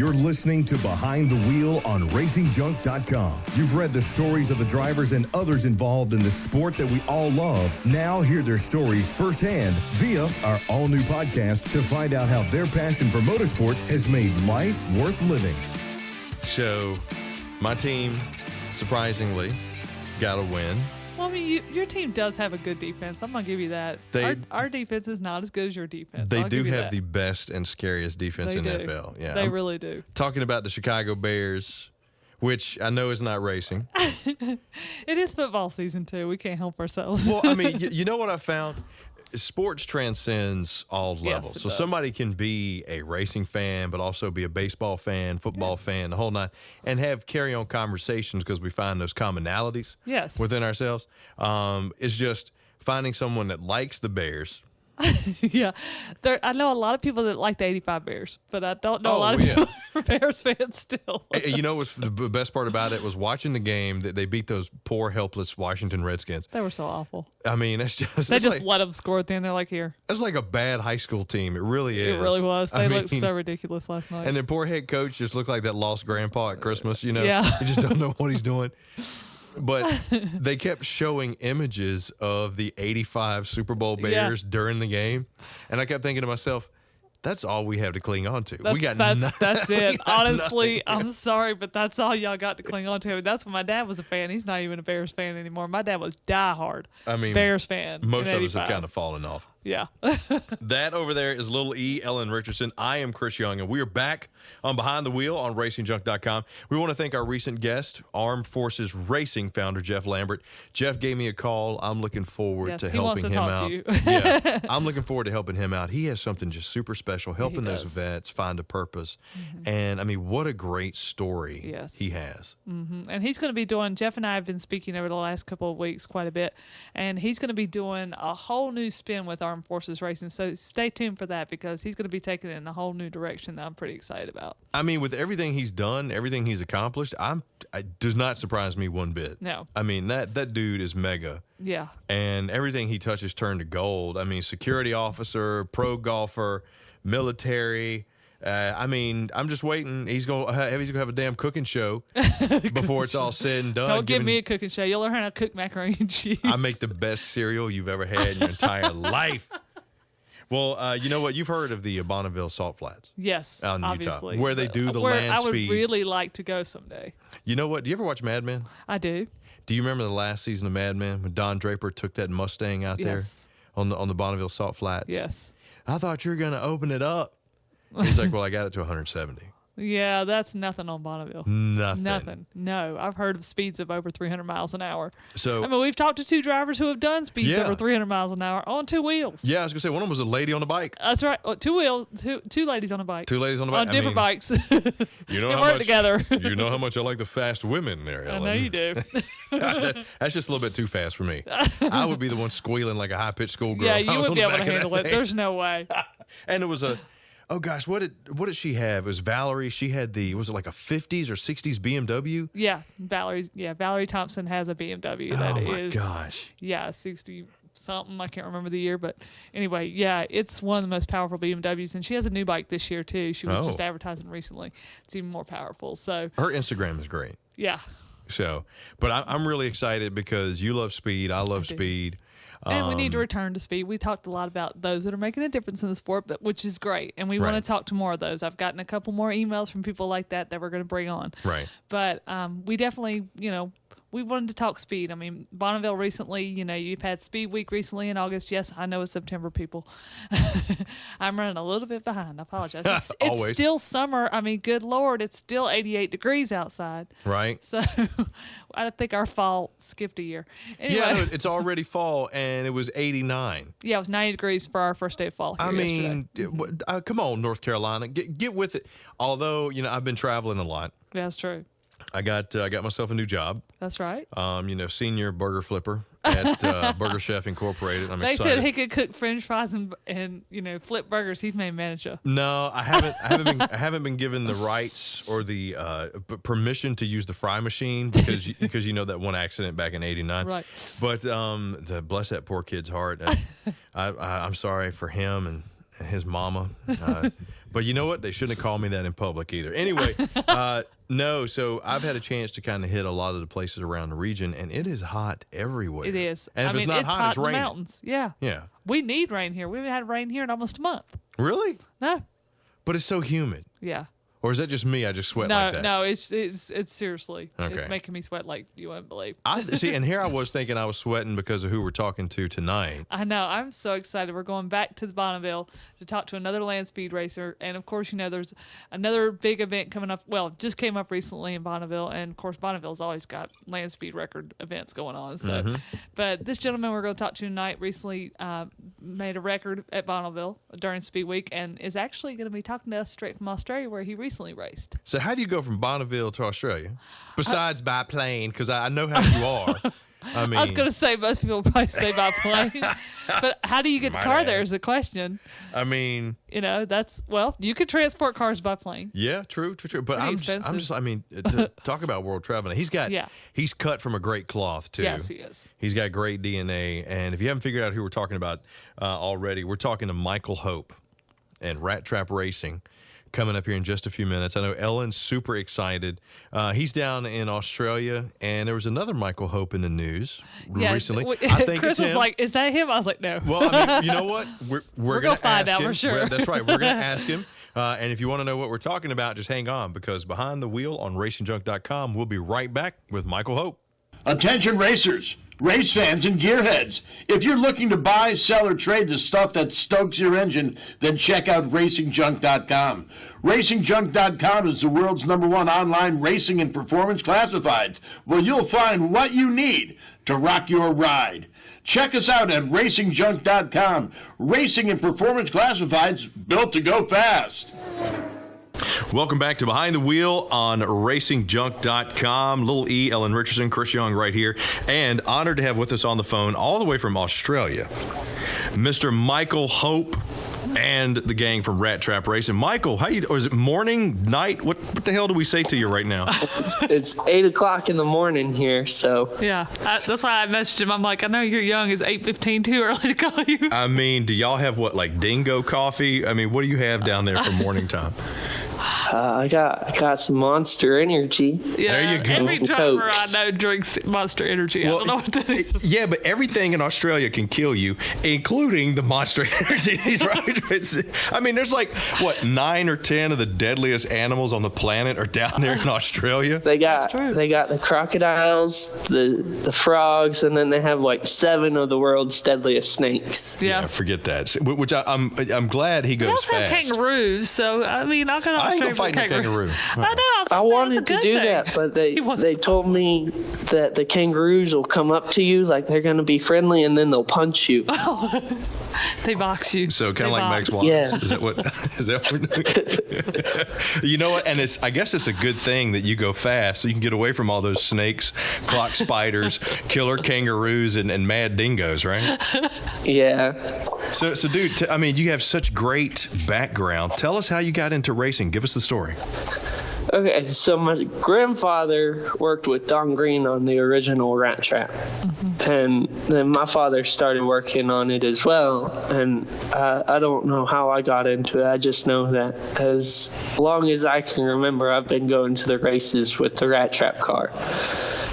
You're listening to Behind the Wheel on RacingJunk.com. You've read the stories of the drivers and others involved in the sport that we all love. Now hear their stories firsthand via our all-new podcast to find out how their passion for motorsports has made life worth living. So, my team, surprisingly, got a win. Well, I mean, your team does have a good defense. I'm going to give you that. Our defense is not as good as your defense. They do have the best and scariest defense in the NFL. Yeah, they really do. Talking about the Chicago Bears, which I know is not racing. It is football season, too. We can't help ourselves. Well, I mean, you know what I found? Sports transcends all levels. Yes, so somebody can be a racing fan, but also be a baseball fan, football fan, the whole nine, and have carry-on conversations because we find those commonalities within ourselves. It's just finding someone that likes the Bears. Yeah. I know a lot of people that like the 85 Bears, but I don't know a lot of people who are Bears fans still. You know what's the best part about it was watching the game that they beat those poor, helpless Washington Redskins. They were so awful. I mean, it's just... They just let them score at the end. They're like, here. It's like a bad high school team. It really is. It really was. They looked so ridiculous last night. And the poor head coach just looked like that lost grandpa at Christmas, you know? Yeah. You just don't know what he's doing. But they kept showing images of the 85 Super Bowl Bears during the game. And I kept thinking to myself, that's all we have to cling on to. That's it. Honestly, I'm sorry, but that's all y'all got to cling on to. That's when my dad was a fan. He's not even a Bears fan anymore. My dad was diehard Bears fan. Most of us have kind of fallen off. Yeah. That over there is Little E, Ellen Richardson. I am Chris Young, and we are back on Behind the Wheel on RacingJunk.com. We want to thank our recent guest, Armed Forces Racing founder Jeff Lambert. Jeff gave me a call. I'm looking forward to helping him out. Yeah, I'm looking forward to helping him out. He has something just super special, helping those vets find a purpose. Mm-hmm. And, I mean, what a great story he has. Mm-hmm. And he's going to be doing, Jeff and I have been speaking over the last couple of weeks quite a bit, and he's going to be doing a whole new spin with Armed Forces Racing. So stay tuned for that because he's going to be taking it in a whole new direction that I'm pretty excited about. I mean, with everything he's done, everything he's accomplished, it does not surprise me one bit. No. I mean, that dude is mega. Yeah. And everything he touches turned to gold. I mean, security officer, pro golfer, military. I mean, I'm just waiting. He's gonna have a damn cooking show before it's all said and done. Don't give me a cooking show. You'll learn how to cook macaroni and cheese. I make the best cereal you've ever had in your entire life. Well, you know what? You've heard of the Bonneville Salt Flats. Yes, out in obviously. Utah, where they do the land speed. I would really like to go someday. You know what? Do you ever watch Mad Men? I do. Do you remember the last season of Mad Men when Don Draper took that Mustang out there on the Bonneville Salt Flats? Yes. I thought you were going to open it up. He's like, well, I got it to 170. Yeah, that's nothing on Bonneville. Nothing. No, I've heard of speeds of over 300 miles an hour. So, I mean, we've talked to two drivers who have done speeds over 300 miles an hour on two wheels. Yeah, I was going to say, one of them was a lady on a bike. That's right. Two ladies on a bike. Two ladies on a bike. On different bikes. You know they how work much, together. You know how much I like the fast women there, Ellen. I know you do. That's just a little bit too fast for me. I would be the one squealing like a high-pitched schoolgirl. Yeah, you wouldn't be able to handle it. There's no way. And it was oh gosh, what did she have? It was Valerie. She had was it like a 50s or 60s BMW? Yeah, Valerie Thompson has a BMW that is. Oh my gosh. Yeah, 60 something. I can't remember the year, but anyway, yeah, it's one of the most powerful BMWs, and she has a new bike this year too. She was just advertising recently. It's even more powerful. So her Instagram is great. Yeah. So, but I'm really excited because you love speed. I love speed. And we need to return to speed. We talked a lot about those that are making a difference in the sport, which is great. And we want to talk to more of those. I've gotten a couple more emails from people like that we're going to bring on. Right. But we definitely, we wanted to talk speed. I mean, Bonneville recently, you've had Speed Week recently in August. Yes, I know it's September, people. I'm running a little bit behind. I apologize. It's still summer. I mean, good Lord, it's still 88 degrees outside. Right. So I think our fall skipped a year. Anyway. Yeah, it's already fall, and it was 89. Yeah, it was 90 degrees for our first day of fall here yesterday. Come on, North Carolina. Get with it. Although, I've been traveling a lot. That's true. I got myself a new job. That's right. Senior burger flipper at Burger Chef Incorporated. I'm they excited. said he could cook French fries and flip burgers. He's made manager. No, I haven't been given the rights or the permission to use the fry machine because that one accident back in '89. Right. But bless that poor kid's heart. I'm sorry for him his mama. But you know what? They shouldn't have called me that in public either. Anyway, no, so I've had a chance to kind of hit a lot of the places around the region, and it is hot everywhere. It is. And if it's not it's hot, it's in the raining. mountains. Yeah. Yeah. We need rain here. We haven't had rain here in almost a month. Really? No. But it's so humid. Yeah. Or is that just me? I just sweat No, like that. no, it's seriously. Okay. It's making me sweat like you wouldn't believe. I see, and here I was thinking I was sweating because of who we're talking to tonight. I know. I'm so excited. We're going back to the Bonneville to talk to another land speed racer. And of course, there's another big event coming up. Well, just came up recently in Bonneville. And of course, Bonneville's always got land speed record events going on. So, but this gentleman we're going to talk to tonight recently made a record at Bonneville during Speed Week and is actually going to be talking to us straight from Australia where he recently raced. So how do you go from Bonneville to Australia? Besides by plane, because I know how you are. I mean, I was going to say most people probably say by plane. But how do you get the car there is the question. I mean, you could transport cars by plane. yeah, true. But I'm just, talk about world traveling. He's cut from a great cloth too. Yes, he is. He's got great DNA. And if you haven't figured out who we're talking about already, we're talking to Michael Hope and Rat Trap Racing. Coming up here in just a few minutes. I know Ellen's super excited. He's down in Australia, and there was another Michael Hope in the news recently. I think Chris was like, "Is that him?" I was like, "No." Well, I mean, you know what? We're going to find out him. for sure. That's right. We're going to ask him. And if you want to know what we're talking about, just hang on, because Behind the Wheel on RacingJunk.com, we'll be right back with Michael Hope. Attention racers, race fans, and gearheads. If you're looking to buy, sell, or trade the stuff that stokes your engine, then check out RacingJunk.com. RacingJunk.com is the world's #1 online racing and performance classifieds, where you'll find what you need to rock your ride. Check us out at RacingJunk.com. Racing and performance classifieds built to go fast. Welcome back to Behind the Wheel on RacingJunk.com. Little E, Ellen Richardson, Chris Young right here, and honored to have with us on the phone all the way from Australia, Mr. Michael Hope and the gang from Rat Trap Racing. Michael, or is it morning, night? What the hell do we say to you right now? It's 8 o'clock in the morning here, so. Yeah, that's why I messaged him. I'm like, I know you're young. Is 8:15 too early to call you? I mean, do y'all have like dingo coffee? I mean, what do you have down there for morning time? I got some Monster Energy. Yeah, there you go. Every Some driver Cokes. I know drinks Monster Energy. I don't know what that is. Yeah, but everything in Australia can kill you, including the Monster Energy. I mean, there's like, 9 or 10 of the deadliest animals on the planet are down there in Australia. They got the crocodiles, the frogs, and then they have like 7 of the world's deadliest snakes. Yeah. Forget that. Which I'm glad he They goes also have fast. kangaroos, so I mean, I'll go to I ain't Australia gonna fight no kangaroo. I know. I wanted to do that, but they told me that the kangaroos will come up to you like they're going to be friendly, and then they'll punch you. They box you. So kind of like Max Box. Wallace. Yeah. Is that what we're doing? You know what? And I guess it's a good thing that you go fast so you can get away from all those snakes, clock spiders, killer kangaroos, and mad dingoes, right? Yeah. So dude, I mean, you have such great background. Tell us how you got into racing. Give us the story. Okay, so my grandfather worked with Don Green on the original Rat Trap, and then my father started working on it as well, and I don't know how I got into it. I just know that as long as I can remember, I've been going to the races with the Rat Trap car.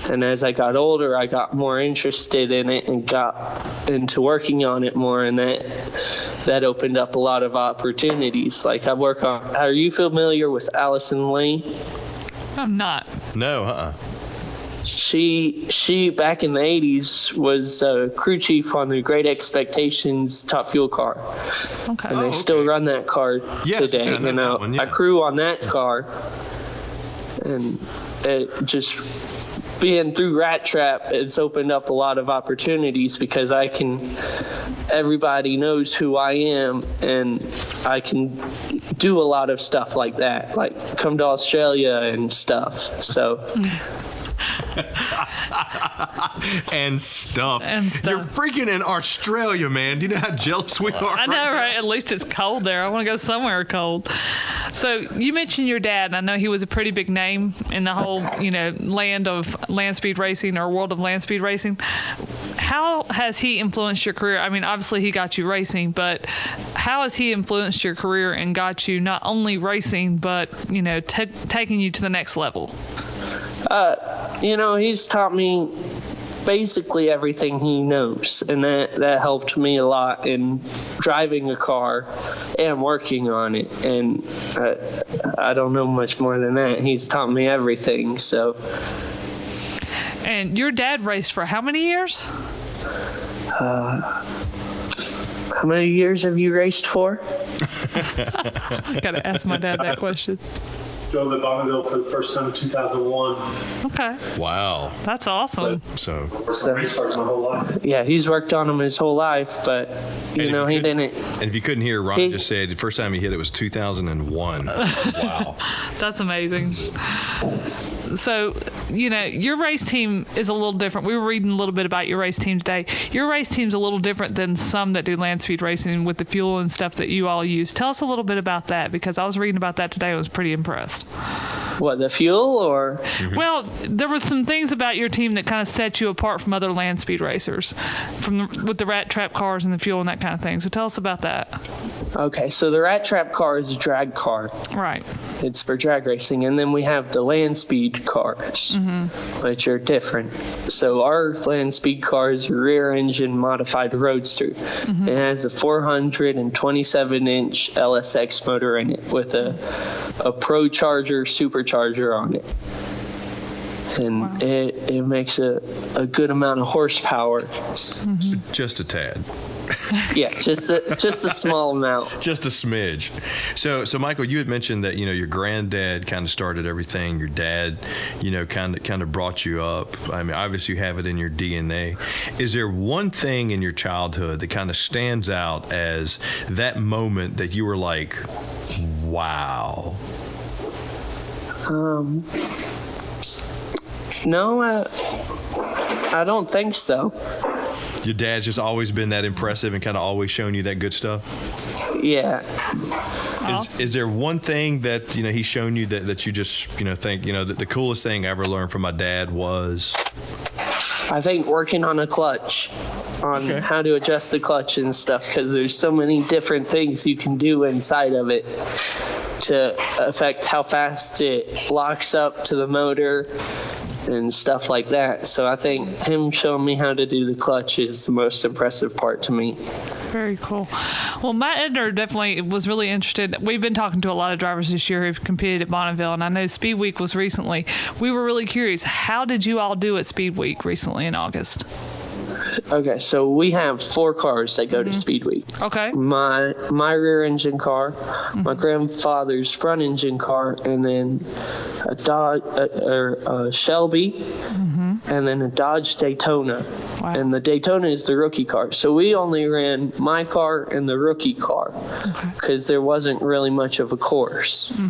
And as I got older, I got more interested in it and got into working on it more, and that opened up a lot of opportunities. Like are you familiar with Allison Lane? I'm not. No, She back in the 80s was crew chief on the Great Expectations Top Fuel car. Okay. And they still run that car today. I know that one, yeah. I crew on that car, and it just being through Rat Trap, it's opened up a lot of opportunities because everybody knows who I am, and I can do a lot of stuff like that, like come to Australia and stuff. So. and stuff. You're freaking in Australia, man. Do you know how jealous we are? I know, right? At least it's cold there. I want to go somewhere cold. So you mentioned your dad, and I know he was a pretty big name in the whole, land of land speed racing or world of land speed racing. How has he influenced your career? I mean, obviously he got you racing, but how has he influenced your career and got you not only racing, but, taking you to the next level? He's taught me basically everything he knows, and that helped me a lot in driving a car and working on it. And I don't know much more than that. He's taught me everything. So. And your dad raced for how many years? How many years have you raced for? I gotta ask my dad that question. Drove at Bonneville for the first time in 2001. Okay. Wow. That's awesome. So Worked on race cars my whole life. Yeah, he's worked on them his whole life, but he didn't. And if you couldn't hear, Ron just said the first time he hit it was 2001. Wow. That's amazing. So, your race team is a little different. We were reading a little bit about your race team today. Your race team's a little different than some that do land speed racing with the fuel and stuff that you all use. Tell us a little bit about that, because I was reading about that today. I was pretty impressed. What, the fuel or? Well, there were some things about your team that kind of set you apart from other land speed racers, with the rat trap cars and the fuel and that kind of thing. So tell us about that. Okay, so the rat trap car is a drag car. Right. It's for drag racing. And then we have the land speed cars, which are different. So our land speed car is a rear engine modified roadster. It has a 427-inch LSX motor in it with a Pro Charger supercharger on it. And it makes a good amount of horsepower. Just a tad. Yeah, just a small amount. Just a smidge. So Michael, you had mentioned that your granddad kind of started everything. Your dad, kind of brought you up. I mean, obviously you have it in your DNA. Is there one thing in your childhood that kind of stands out as that moment that you were like, wow? No, I don't think so. Your dad's just always been that impressive and kind of always shown you that good stuff? Yeah. Is there one thing that, he's shown you that you just, think, that the coolest thing I ever learned from my dad was? I think working on a clutch, on how to adjust the clutch and stuff, because there's so many different things you can do inside of it to affect how fast it locks up to the motor and stuff like that. So I think him showing me how to do the clutch is the most impressive part to me. Very cool. Well, Matt Edner definitely was really interested. We've been talking to a lot of drivers this year who've competed at Bonneville, and I know Speed Week was recently. We were really curious, how did you all do at Speed Week recently in August? Okay, so we have 4 cars that go to Speed Week. Okay. My rear engine car, my grandfather's front engine car, and then a Dodge, a Shelby, and then a Dodge Daytona. Wow. And the Daytona is the rookie car. So we only ran my car and the rookie car because there wasn't really much of a course.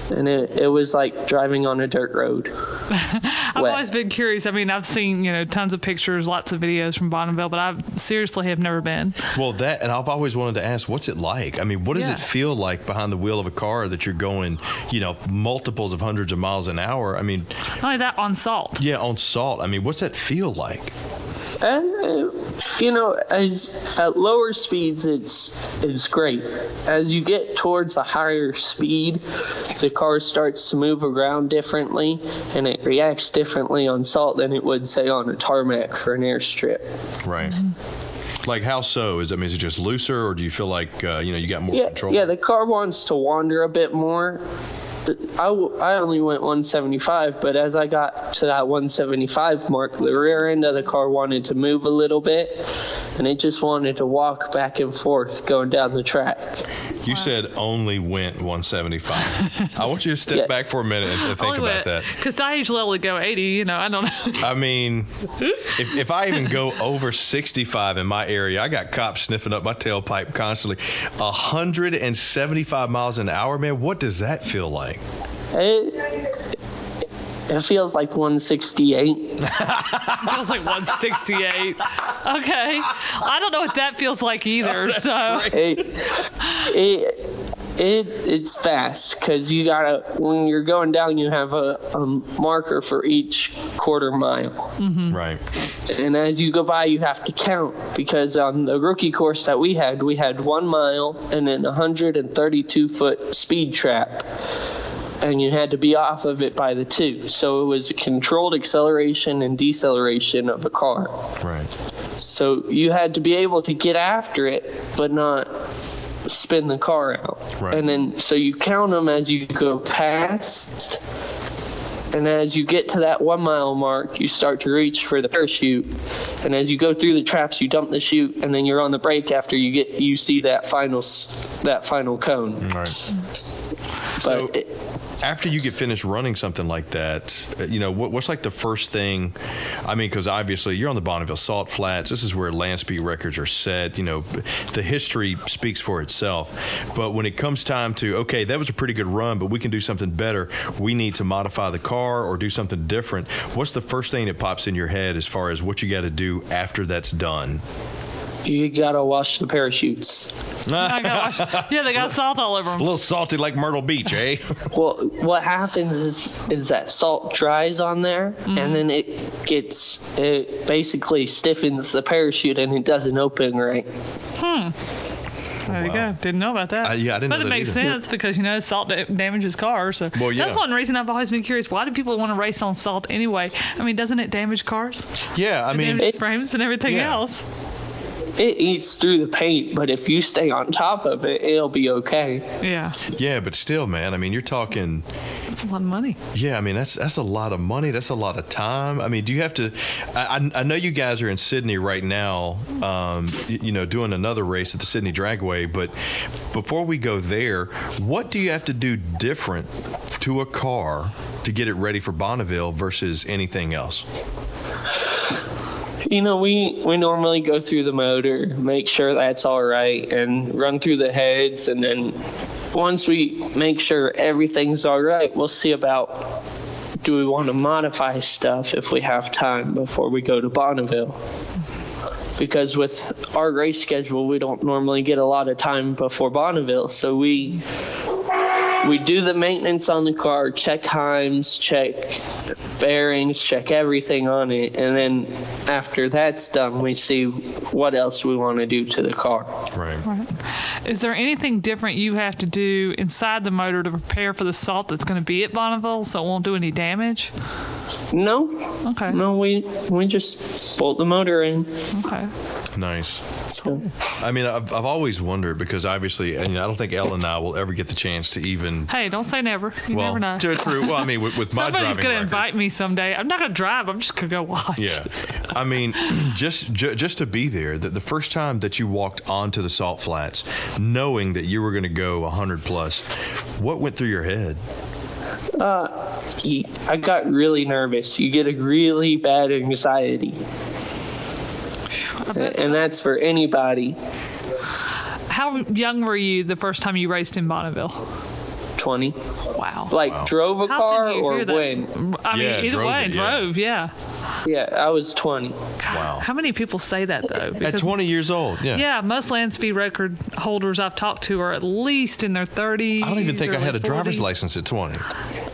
And it was like driving on a dirt road. I've always been curious. I mean, I've seen, tons of pictures, lots of videos from Bonneville, but I seriously have never been. Well, and I've always wanted to ask, what's it like? I mean, what does it feel like behind the wheel of a car that you're going, multiples of hundreds of miles an hour? I mean, not only that, on salt. Yeah, on salt. I mean, what's that feel like? As at lower speeds, it's great. As you get towards a higher speed, the car starts to move around differently, and it reacts differently on salt than it would, say, on a tarmac for an airstrip. Right. Like how so? Is it just looser, or do you feel like you got more control? Yeah, the car wants to wander a bit more. I only went 175, but as I got to that 175 mark, the rear end of the car wanted to move a little bit, and it just wanted to walk back and forth going down the track. You said only went 175. I want you to step back for a minute and think about that. Because I usually only go 80, I don't know. I mean, if I even go over 65 in my area, I got cops sniffing up my tailpipe constantly. 175 miles an hour, man, what does that feel like? It feels like 168. It feels like 168. Okay. I don't know what that feels like either. So It's fast because when you're going down, you have a marker for each quarter mile. Right. And as you go by, you have to count, because on the rookie course that we had 1 mile and then 132-foot speed trap. And you had to be off of it by the 2. So it was a controlled acceleration and deceleration of a car. Right. So you had to be able to get after it, but not spin the car out. Right. And then, so you count them as you go past. And as you get to that 1 mile mark, you start to reach for the parachute. And as you go through the traps, you dump the chute, and then you're on the brake after you see that final cone. Right. But So after you get finished running something like that, what's like the first thing? I mean, because obviously you're on the Bonneville Salt Flats. This is where land speed records are set. The history speaks for itself. But when it comes time to, okay, that was a pretty good run, but we can do something better. We need to modify the car or do something different. What's the first thing that pops in your head as far as what you got to do after that's done? you gotta wash the parachutes. I gotta wash. Yeah, they got salt all over them. A little salty like Myrtle Beach, eh? Well, what happens is that salt dries on there, and then it basically stiffens the parachute, and it doesn't open right. There you go. Didn't know about that. Yeah, I didn't know But that it makes either. sense because, salt damages cars. So Well, yeah. that's one reason I've always been curious. Why do people want to race on salt anyway? I mean, doesn't it damage cars? Yeah, I It mean, damages frames and everything yeah. else. It eats through the paint, but if you stay on top of it, it'll be okay. Yeah. yeah, but still, man, I mean, you're talking, That's a lot of money. yeah, I mean, that's a lot of money. That's a lot of time. I mean, do you have to, I know you guys are in Sydney right now, doing another race at the Sydney Dragway, but before we go there, what do you have to do different to a car to get it ready for Bonneville versus anything else? We normally go through the motor, make sure that's all right, and run through the heads, and then once we make sure everything's all right, we'll see about do we want to modify stuff if we have time before we go to Bonneville. Because with our race schedule, we don't normally get a lot of time before Bonneville, so we do the maintenance on the car, check Heims, check bearings, check everything on it, and then after that's done, we see what else we want to do to the car. Right. Right. Is there anything different you have to do inside the motor to prepare for the salt that's going to be at Bonneville so it won't do any damage? No, Okay. no, we just bolt the motor in. Okay. Nice. So. I mean, I've always wondered because obviously, I don't think Ellen and I will ever get the chance to even. Hey, don't say never. You never know. True. Well, I mean, with my Somebody's driving going to record. invite me someday. I'm not going to drive. I'm just going to go watch. Yeah, I mean, just to be there. The first time that you walked onto the Salt Flats, knowing that you were going to go 100 plus, what went through your head? I got really nervous. You get a really bad anxiety. And that's for anybody. How young were you the first time you raced in Bonneville? 20. Wow. Like drove a How car did you or hear that? when? I mean, Yeah, either drove way, it, yeah. drove, yeah. Yeah, I was 20. Wow. How many people say that, though? At Because, 20 years old, yeah. yeah, most land speed record holders I've talked to are at least in their 30s. I don't even think I had a driver's 40s. license at 20.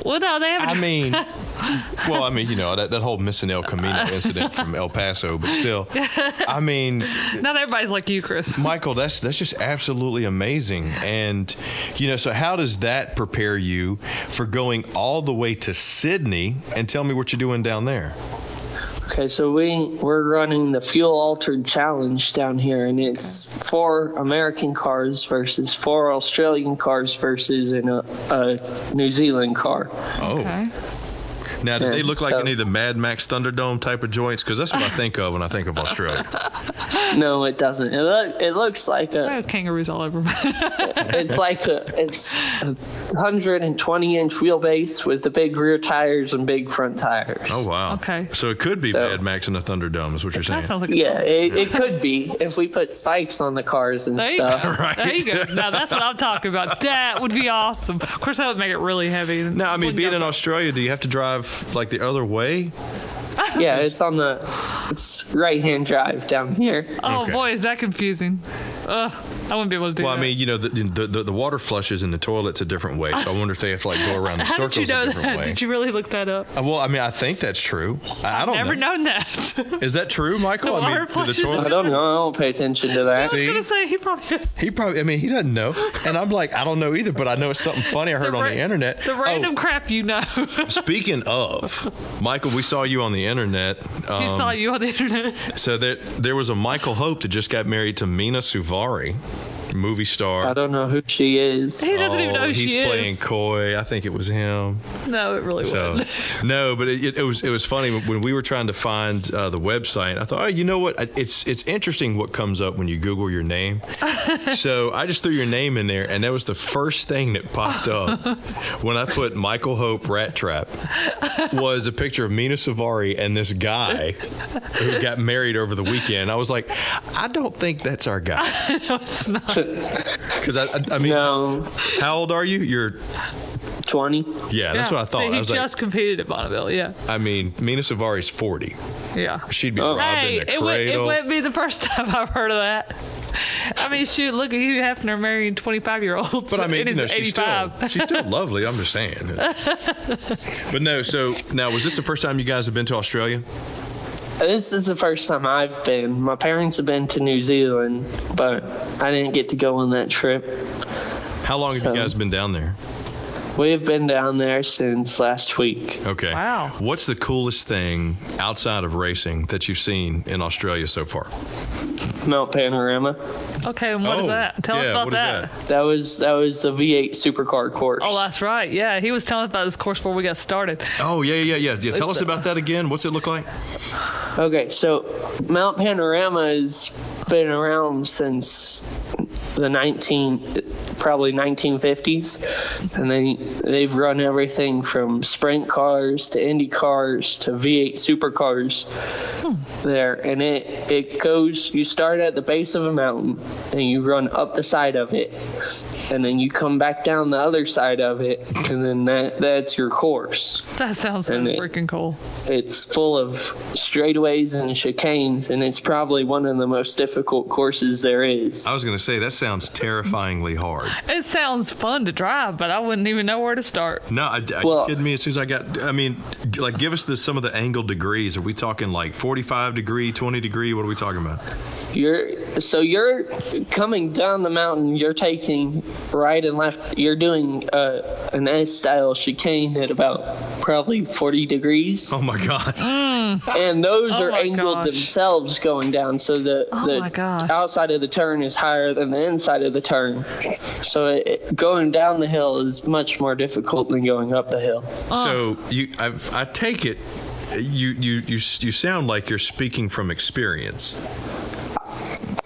Well, no, they haven't. I mean, that whole missing El Camino incident from El Paso, but still, I mean, Not everybody's like you, Chris. Michael, that's just absolutely amazing. And, so how does that prepare you for going all the way to Sydney? And tell me what you're doing down there. Okay, so we're running the Fuel Altered Challenge down here, and it's 4 American cars versus 4 Australian cars versus a New Zealand car. Oh. Okay. Now, do they look like So- any of the Mad Max Thunderdome type of joints? Because that's what I think of when I think of Australia. No, it doesn't. It looks like I have kangaroos all over. it's a 120-inch wheelbase with the big rear tires and big front tires. Oh, wow. Okay. So it could be So- Mad Max and a Thunderdome is what you're saying. That sounds like Yeah, it could be if we put spikes on the cars and There you stuff. go. Right. There you go. Now that's what I'm talking about. That would be awesome. Of course, that would make it really heavy. Now, I mean, being in Australia, do you have to drive like the other way? Yeah, it's right-hand drive down here. Oh Okay. boy, is that confusing. Ugh. I wouldn't be able to do Well, that. I mean, the water flushes in the toilet's a different way, so I wonder if they have to like go around the How circles did you know a different that? way. Did you really look that up? Well, I mean, I think that's true. I don't Never know. known that. Is that true, Michael? The I mean, water do the flushes toilet. I don't know. I don't pay attention to I that. was See? gonna say he probably. I mean, he doesn't know, and I'm like, I don't know either, but I know it's something funny I heard on the internet. The random crap you know. Speaking of, Michael, we saw you on the internet. He saw you on the internet. So there was a Michael Hope that just got married to Mina Suvari, movie star. I don't know who she is. He doesn't even know who he's she is. playing coy. I think it was him. No, it really So wasn't. no, but it was funny when we were trying to find the website. I thought, oh, you know what? It's interesting what comes up when you Google your name. So I just threw your name in there, and that was the first thing that popped up when I put Michael Hope Rat Trap. Was a picture of Mina Suvari and this guy who got married over the weekend. I was like, I don't think that's our guy. No, it's not. Because I mean, No, how old are you? You're 20. yeah, that's what I thought. See, he I was just like, competed at Bonneville. Yeah, I mean, Mina Savari's 40. yeah. She'd be Oh. robbed Hey, in the it cradle. wouldn't be the first time I've heard of that. I mean, shoot, look at Hugh Hefner marrying 25-year-olds. But I mean, and he's she's 85. still lovely. I'm just saying. But no, so now was this the first time you guys have been to Australia? This is the first time I've been. My parents have been to New Zealand, but I didn't get to go on that trip. How long have So- you guys been down there? We have been down there since last week. Okay. Wow. What's the coolest thing outside of racing that you've seen in Australia so far? Mount Panorama. Okay, and what is that? Tell us yeah, about what is that. That was the V8 supercar course. Oh, that's right. Yeah, he was telling us about this course before we got started. Oh, yeah. Tell us about that again. What's it look like? Okay, so Mount Panorama has been around since the 1950s, and they've run everything from sprint cars to Indy cars to V8 supercars there, and it goes. You start at the base of a mountain and you run up the side of it, and then you come back down the other side of it, and then that's your course. That sounds so And freaking cool. It's full of straightaways and chicanes, and it's probably one of the most difficult courses there is. I was going to say, that sounds terrifyingly hard. It sounds fun to drive, but I wouldn't even know where to start. No, are Well- you kidding me? As soon as I mean, like, give us some of the angle degrees. Are we talking like 45 degree, 20 degree? What are we talking about? You're coming down the mountain. You're taking right and left. You're doing an S-style chicane at about probably 40 degrees, Oh my God. and those Oh are my angled gosh. themselves going down. So the my gosh. outside of the turn is higher than the inside of the turn. So going down the hill is much more difficult than going up the hill. So I take it, you sound like you're speaking from experience.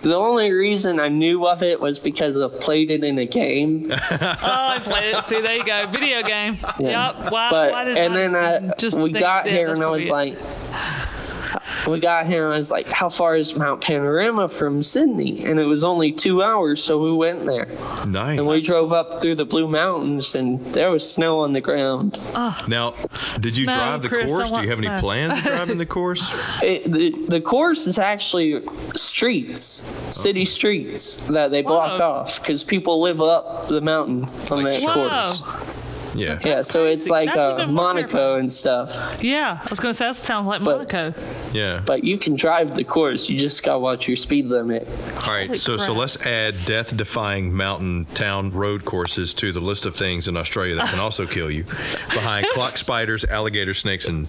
The only reason I knew of it was because I played it in a game. Oh, I played it. See, there you go. Video game. Yeah. Yep. Why But did and I then just we think, got yeah, here that's and I was probably like, how far is Mount Panorama from Sydney? And it was only 2 hours, so we went there. Nice. And we drove up through the Blue Mountains, and there was snow on the ground. Now, did you Snow, drive the Chris, I course? Do you want have any snow. plans of driving the course? The course is actually streets, city streets that they block Whoa. off because people live up the mountain on Like that Whoa. course. Yeah. Yeah, so it's crazy. like That's even more Monaco terrifying. and stuff. Yeah, I was going to say, that sounds like But- Monaco. Yeah. But you can drive the course. You just got to watch your speed limit. All right, Holy so crap. let's add death-defying mountain town road courses to the list of things in Australia that can also kill you, behind clock spiders, alligator snakes, and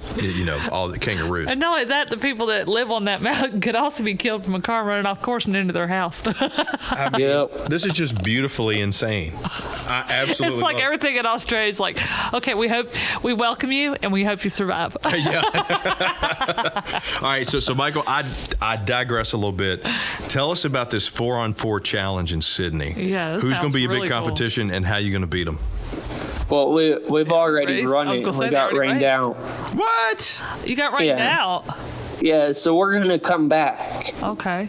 all the kangaroos. And not only that, the people that live on that mountain could also be killed from a car running off course and into their house. Yep. This is just beautifully insane. I absolutely. It's like love it. everything in Australia is like, okay, we welcome you and we hope you survive. Yeah. All right, so Michael, I digress a little bit. Tell us about this 4-on-4 challenge in Sydney. Yeah, this Who's going sounds to be a really big cool. competition, and how you going to beat them? Well, we've already Race? run I was it. gonna And say we they got already rained raced. out. What? You got rained Yeah. out. Yeah, so we're gonna come back Okay.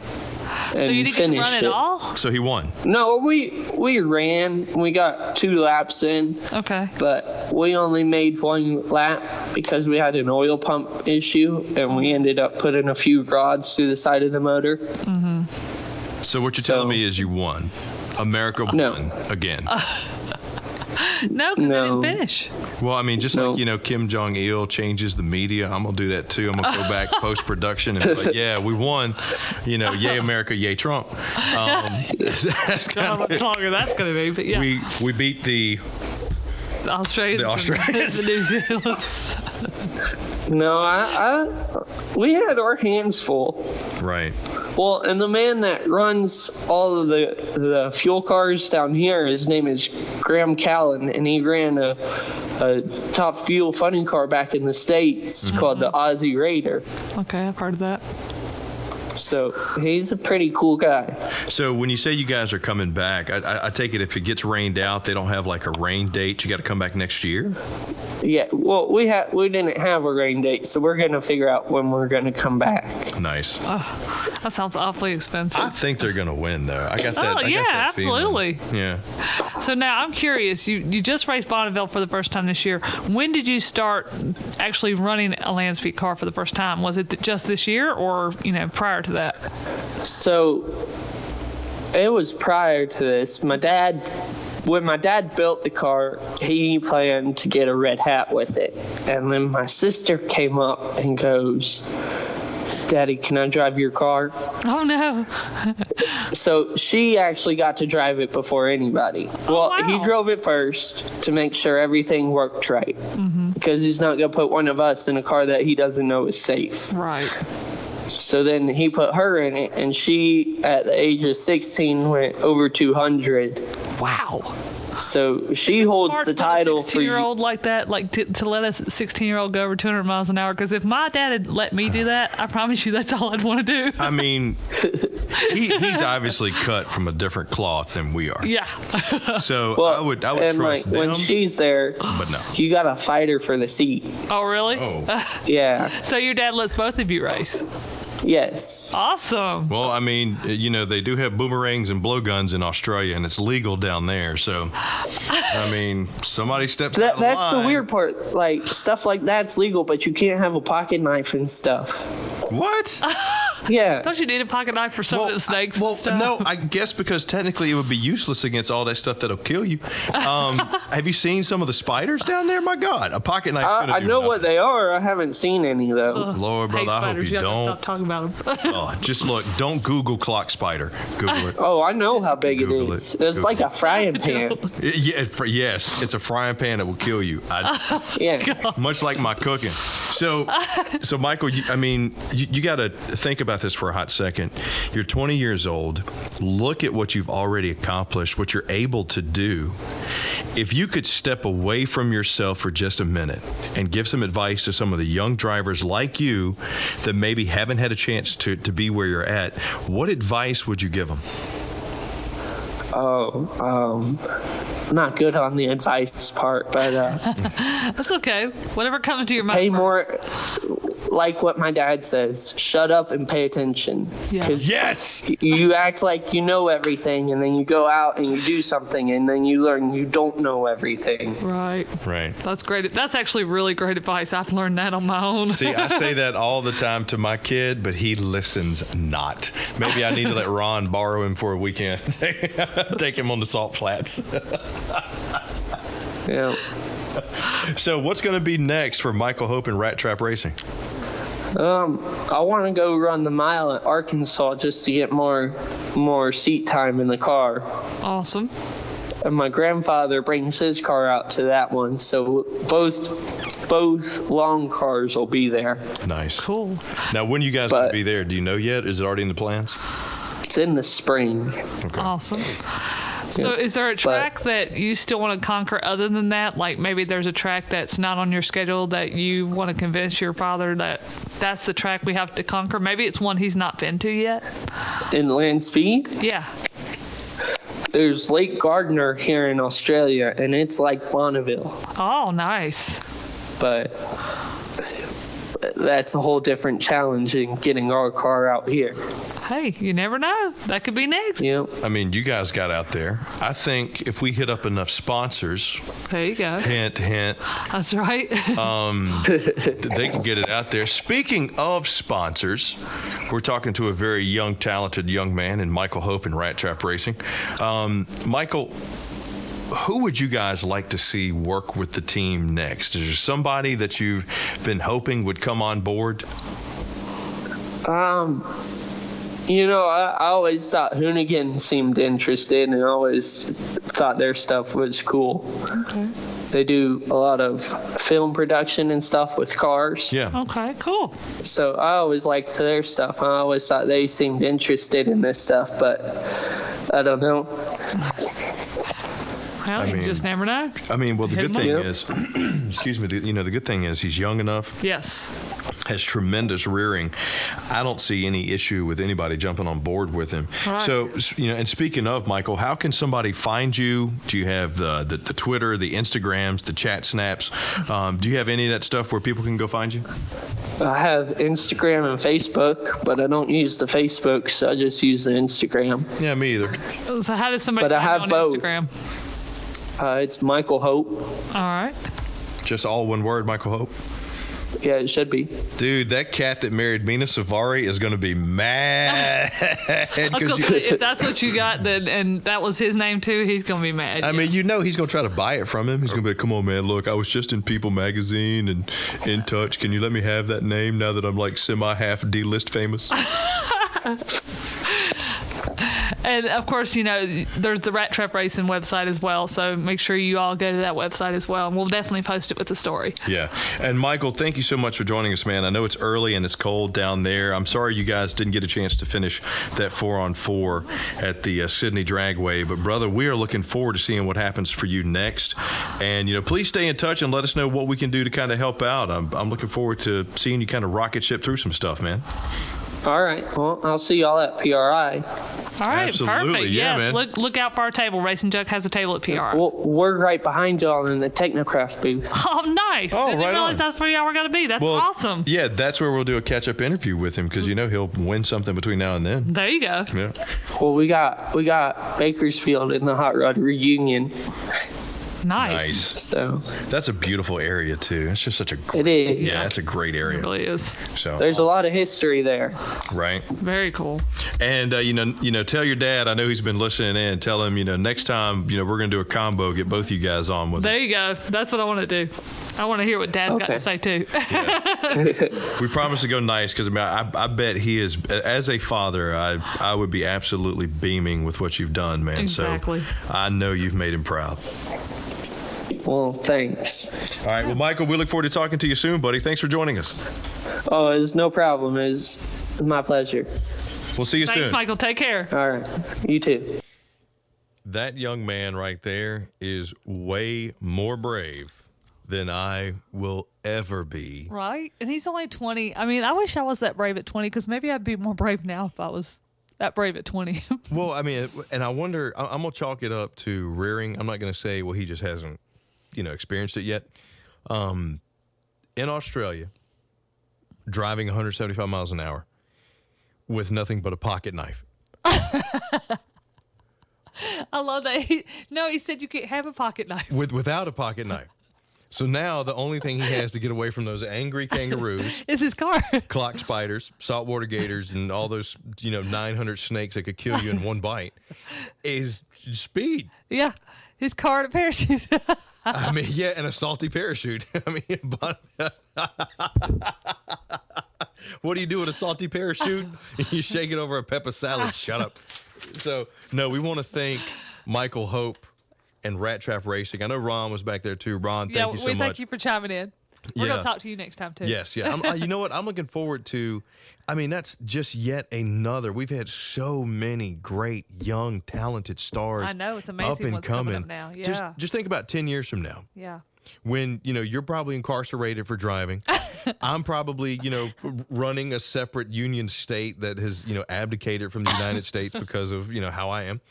So and you didn't get to finish run it. it all? So he won. No, we ran. We got 2 laps in, Okay. but we only made 1 lap because we had an oil pump issue, and we ended up putting a few rods through the side of the motor. So what you're telling me is you won. America No. won again. No, because they No. didn't finish. Well, I mean, just No. like, Kim Jong-il changes the media, I'm going to do that too. I'm going to go back post-production and be like, yeah, we won. Yay America, yay Trump. That's I don't know how much longer that's going to be, but yeah. we beat the Australians, the Australians. and the New Zealand. No, we had our hands full. right. Well, and the man that runs all of the fuel cars down here, his name is Graham Callan, and he ran a top fuel funding car back in the States called the Aussie Raider. Okay, I've heard of that. So he's a pretty cool guy. So when you say you guys are coming back, I take it if it gets rained out, they don't have like a rain date. You got to come back next year? Yeah, well, we didn't have a rain date, so we're gonna figure out when we're gonna come back. Nice. That sounds awfully expensive. I think they're going to win, though. I got that. Oh, I got yeah, that feeling. absolutely. Yeah. So now I'm curious. You just raced Bonneville for the first time this year. When did you start actually running a land speed car for the first time? Was it just this year, or prior to that? So it was prior to this. When my dad built the car, he planned to get a red hat with it. And then my sister came up and goes, "Daddy, can I drive your car?" Oh no. So she actually got to drive it before anybody. Well, wow. he drove it first to make sure everything worked right. Because he's not going to put one of us in a car that he doesn't know is safe. Right. So then he put her in it, and she, at the age of 16, went over 200. Wow. So she holds Hard the for a title for 16-year-old like that, like to let a 16-year-old go over 200 miles an hour. Because if my dad had let me do that, I promise you that's all I'd want to do. I mean, he's obviously cut from a different cloth than we are. Yeah. So Well, I would and trust them. when she's there, but no. you got to fight her for the seat. Oh, really? Oh. Yeah. So your dad lets both of you race. Yes. Awesome. Well, I mean, they do have boomerangs and blowguns in Australia, and it's legal down there. So, I mean, somebody steps out of That's the line. weird part. Like, stuff like that's legal, but you can't have a pocket knife and stuff. What? Yeah. Don't you need a pocket knife for some of the snakes? and stuff? no, I guess because technically it would be useless against all that stuff that'll kill you. Have you seen some of the spiders down there? My God, a pocket knife. I know what they are. I haven't seen any, though. Lord, Hate brother, I hope spiders. you gotta don't. Stop talking about them. Oh, just look. Don't Google clock spider. Google it. Oh, I know how big Google it is. it. It's like Google a frying pan. Yes, it's a frying pan that will kill you. Yeah. Much like my cooking. So Michael, you got to think about this for a hot second. You're 20 years old. Look at what you've already accomplished, what you're able to do. If you could step away from yourself for just a minute and give some advice to some of the young drivers like you that maybe haven't had a chance to be where you're at, what advice would you give them? Not good on the advice part, but That's okay. Whatever comes to your mind. pay more, like what my dad says, shut up and pay attention. Yeah. 'Cause Yes. you act like you know everything, and then you go out and you do something, and then you learn you don't know everything. Right. Right. That's great. That's actually really great advice. I've learned that on my own. See, I say that all the time to my kid, but he listens not. Maybe I need to let Ron borrow him for a weekend. Take him on the salt flats. Yeah. So what's going to be next for Michael Hope and Rat Trap Racing? I want to go run the mile at Arkansas just to get more seat time in the car. Awesome. And my grandfather brings his car out to that one, so both long cars will be there. Nice. Cool. Now, when you guys will be there, do you know yet? Is it already in the plans? It's in the spring. Okay. Awesome. So is there a track that you still want to conquer other than that? Like maybe there's a track that's not on your schedule that you want to convince your father that that's the track we have to conquer? Maybe it's one he's not been to yet? In land speed, Yeah. there's Lake Gardner here in Australia, and it's like Bonneville. Oh, nice. But that's a whole different challenge in getting our car out here. Hey, you never know. That could be next. You know, I mean, you guys got out there. I think if we hit up enough sponsors, There you go. hint, hint, That's right. they can get it out there. Speaking of sponsors, we're talking to a very young, talented young man in Michael Hope in Rat Trap Racing. Michael, who would you guys like to see work with the team next? Is there somebody that you've been hoping would come on board? you know, I always thought Hoonigan seemed interested, and I always thought their stuff was cool. Okay. They do a lot of film production and stuff with cars. Yeah. Okay, cool. So I always liked their stuff. I always thought they seemed interested in this stuff, but I don't know. Well, you just never know. I mean, well, the Hit good 'em thing up. is, excuse me, the good thing is he's young enough, Yes. has tremendous rearing. I don't see any issue with anybody jumping on board with him. Right. So, and speaking of, Michael, how can somebody find you? Do you have the Twitter, the Instagrams, the chat snaps? Do you have any of that stuff where people can go find you? I have Instagram and Facebook, but I don't use the Facebook, so I just use the Instagram. Yeah, me either. So how does somebody But I find you have on both. Instagram? It's Michael Hope. All right. Just all one word, Michael Hope. Yeah, it should be. Dude, that cat that married Mina Savari is going to be mad. I was gonna say, if that's what you got, then and that was his name too, he's gonna be mad. I mean, he's going to try to buy it from him. He's going to be like, come on, man, look, I was just in People magazine and In Touch. Can you let me have that name now that I'm like semi-half D-list famous? And of course, there's the Rat Trap Racing website as well. So make sure you all go to that website as well, and we'll definitely post it with the story. Yeah. And Michael, thank you so much for joining us, man. I know it's early and it's cold down there. I'm sorry you guys didn't get a chance to finish that 4-on-4 at the Sydney Dragway. But, brother, we are looking forward to seeing what happens for you next. And, please stay in touch and let us know what we can do to kind of help out. I'm looking forward to seeing you kind of rocket ship through some stuff, man. All right. Well, I'll see y'all at PRI. All right, Absolutely. perfect. Yeah, Yes, man. look out for our table. Racing Junk has a table at PR. We're right behind y'all in the Technocraft booth. Oh, nice. Oh, Didn't right realize on. that's where y'all were going to be. That's awesome. Yeah, that's where we'll do a catch-up interview with him because, he'll win something between now and then. There you go. Yeah. Well, we got Bakersfield in the Hot Rod Reunion. Nice. So That's a beautiful area, too. It's just such a great, it is. yeah, that's a great area. It really is. So, There's a lot of history there. right. Very cool. And, tell your dad, I know he's been listening in, tell him, next time, we're going to do a combo, get both you guys on with There us. you go. That's what I want to do. I want to hear what Dad's got to say, too. We promise to go nice because, I bet he is, as a father, I would be absolutely beaming with what you've done, man. Exactly. So I know you've made him proud. Well, thanks. All right. Well, Michael, we look forward to talking to you soon, buddy. Thanks for joining us. Oh, it's no problem. It's my pleasure. We'll see you Thanks, soon. Michael. Take care. All right. You too. That young man right there is way more brave than I will ever be. Right? And he's only 20. I mean, I wish I was that brave at 20 because maybe I'd be more brave now if I was that brave at 20. Well, I mean, and I wonder, I'm going to chalk it up to rearing. I'm not going to say, well, he just hasn't, experienced it yet. In Australia, driving 175 miles an hour with nothing but a pocket knife. I love that. He said you can't have a pocket knife. Without a pocket knife. So now the only thing he has to get away from those angry kangaroos, It's his car. clock spiders, saltwater gators, and all those, 900 snakes that could kill you in one bite is speed. Yeah. His car and a parachute. I mean, yeah, and a salty parachute. I mean, but what do you do with a salty parachute? You shake it over a pepper salad. Shut up. So, no, we want to thank Michael Hope and Rat Trap Racing. I know Ron was back there too. Ron, thank you so much. Thank you for chiming in. We're Yeah. going to talk to you next time, too. Yes, yeah. You know what? I'm looking forward to. I mean, that's just yet another. We've had so many great, young, talented stars. I know. It's up amazing and what's coming. coming up now. Yeah. Just think about 10 years from now. Yeah. When you're probably incarcerated for driving. I'm probably running a separate union state that has abdicated from the United States because of how I am.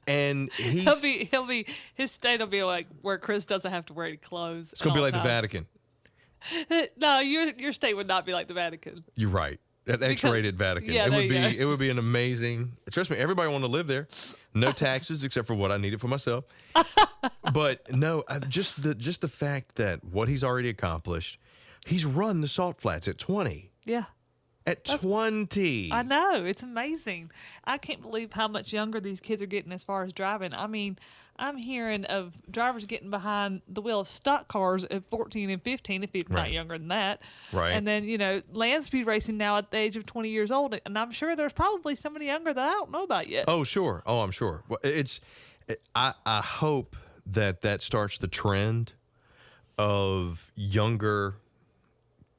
And He'll be his state will be like where Chris doesn't have to wear any clothes. It's gonna be like the Vatican. No, your state would not be like the Vatican. You're right. An X-rated Vatican. Yeah, there you go. It would be an amazing. Trust me, everybody want to live there. No taxes except for what I needed for myself. But no, just the fact that what he's already accomplished, he's run the Salt Flats at 20. Yeah. At 20. I know. It's amazing. I can't believe how much younger these kids are getting as far as driving. I mean, I'm hearing of drivers getting behind the wheel of stock cars at 14 and 15, if you're not Right. younger than that. Right. And then, land speed racing now at the age of 20 years old. And I'm sure there's probably somebody younger that I don't know about yet. Oh, sure. Oh, I'm sure. Well, I hope that starts the trend of younger,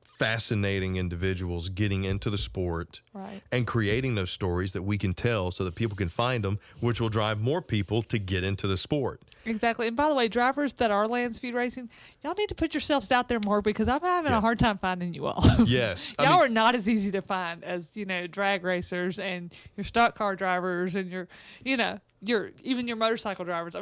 fascinating individuals getting into the sport Right. and creating those stories that we can tell so that people can find them, which will drive more people to get into the sport. Exactly. And by the way, drivers that are land speed racing, y'all need to put yourselves out there more because I'm having a hard time finding you all. Yes. Y'all are not as easy to find as, drag racers and your stock car drivers and your even your motorcycle drivers.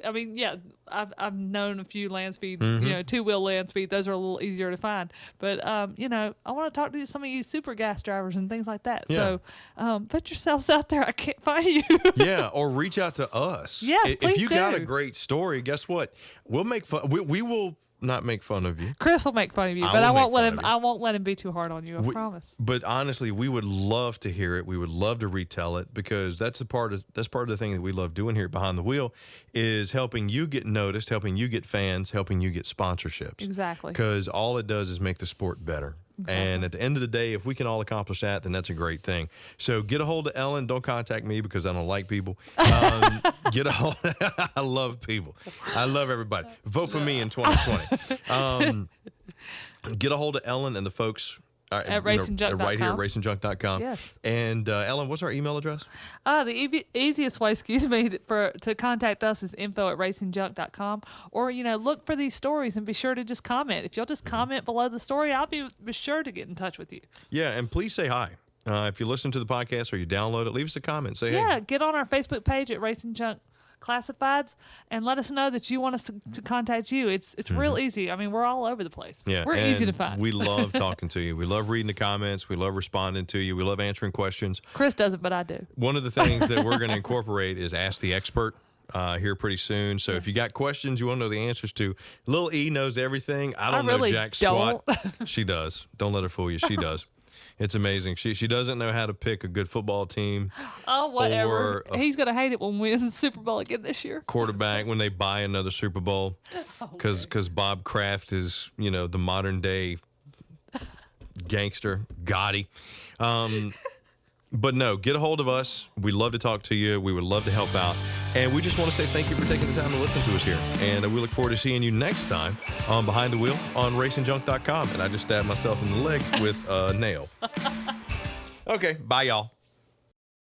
I've known a few land speed, two-wheel land speed. Those are a little easier to find. But, I want to talk to some of you super gas drivers and things like that. Yeah. So put yourselves out there. I can't find you. Yeah, or reach out to us. Yes, If please you got a do. great story, guess what? We'll make fun. We will not make fun of you. Chris will make fun of you, I but I will won't make let fun him. of you. I won't let him be too hard on you. I promise. But honestly, we would love to hear it. We would love to retell it because that's part of the thing that we love doing here at Behind the Wheel is helping you get noticed, helping you get fans, helping you get sponsorships. Exactly. Because all it does is make the sport better. And at the end of the day, if we can all accomplish that, then that's a great thing. So get a hold of Ellen. Don't contact me because I don't like people. Get a hold. I love people. I love everybody. Vote for me in 2020. Get a hold of Ellen and the folks At racingjunk.com. right here at racingjunk.com. Yes. And Ellen, what's our email address? The easiest way, to contact us is info@racingjunk.com. Or, look for these stories and be sure to just comment. If you'll just comment below the story, I'll be sure to get in touch with you. Yeah, and please say hi. If you listen to the podcast or you download it, leave us a comment. Say, Yeah, hey. get on our Facebook page at Racing Junk Classifieds and let us know that you want us to contact you. It's real easy. I mean, we're all over the place. Yeah, we're easy to and find. We love talking to you. We love reading the comments. We love responding to you. We love answering questions. Chris doesn't, but I do. One of the things that we're going to incorporate is Ask the Expert here pretty soon. So if you got questions you want to know the answers to, Lil E knows everything. I don't really know jack don't. squat. She does. Don't let her fool you. She does. It's amazing. She doesn't know how to pick a good football team. Oh, whatever. Or a He's going to hate it when we win the Super Bowl again this year. quarterback when they buy another Super Bowl because Bob Kraft is, the modern day gangster, Gotti. But no, get a hold of us. We'd love to talk to you. We would love to help out. And we just want to say thank you for taking the time to listen to us here. And we look forward to seeing you next time on Behind the Wheel on racingjunk.com. And I just stabbed myself in the leg with a nail. Okay, bye, y'all.